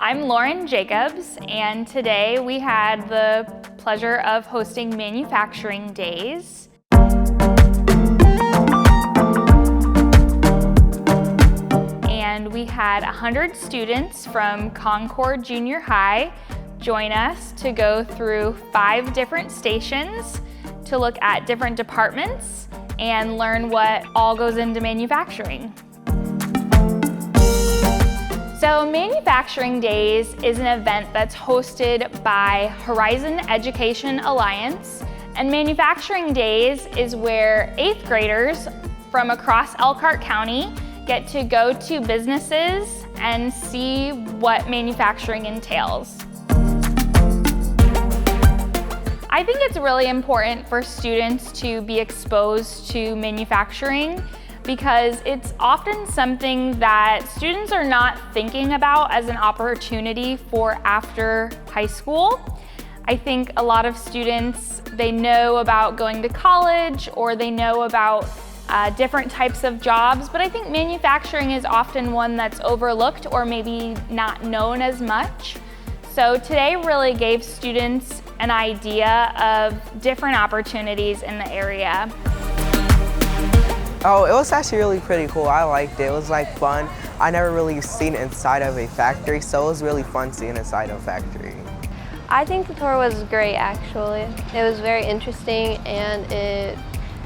I'm Lauren Jacobs, and today we had the pleasure of hosting Manufacturing Days. And we had 100 students from Concord Junior High join us to go through 5 different stations to look at different departments and learn what all goes into manufacturing. So Manufacturing Days is an event that's hosted by Horizon Education Alliance, and Manufacturing Days is where 8th graders from across Elkhart County get to go to businesses and see what manufacturing entails. I think it's really important for students to be exposed to manufacturing because it's often something that students are not thinking about as an opportunity for after high school. I think a lot of students, they know about going to college or they know about different types of jobs, but I think manufacturing is often one that's overlooked or maybe not known as much. So today really gave students an idea of different opportunities in the area. Oh, it was actually really pretty cool. I liked it. It was like fun. I never really seen inside of a factory, so it was really fun seeing inside of a factory. I think the tour was great actually. It was very interesting and it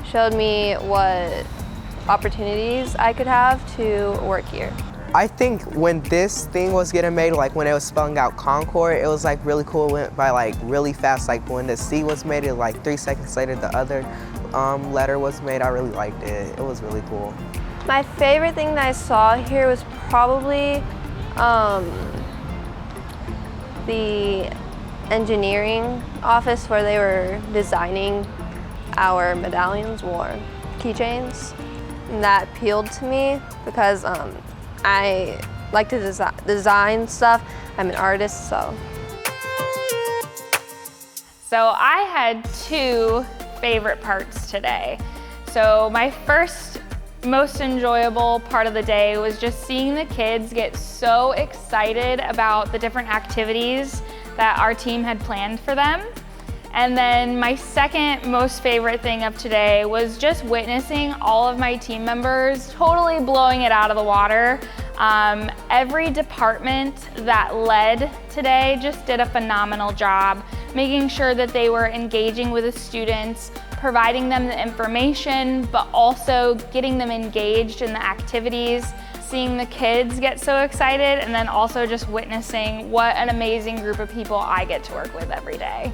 showed me what opportunities I could have to work here. I think when this thing was getting made, like when it was spelling out Concord, it was like really cool. It went by like really fast. Like when the C was made, it like 3 seconds later the other letter was made. I really liked it. It was really cool. My favorite thing that I saw here was probably the engineering office where they were designing our medallions or keychains. And that appealed to me because I like to design stuff. I'm an artist, so. So I had 2 favorite parts today. So my first most enjoyable part of the day was just seeing the kids get so excited about the different activities that our team had planned for them. And then my second most favorite thing of today was just witnessing all of my team members totally blowing it out of the water. Every department that led today just did a phenomenal job, making sure that they were engaging with the students, providing them the information, but also getting them engaged in the activities, seeing the kids get so excited, and then also just witnessing what an amazing group of people I get to work with every day.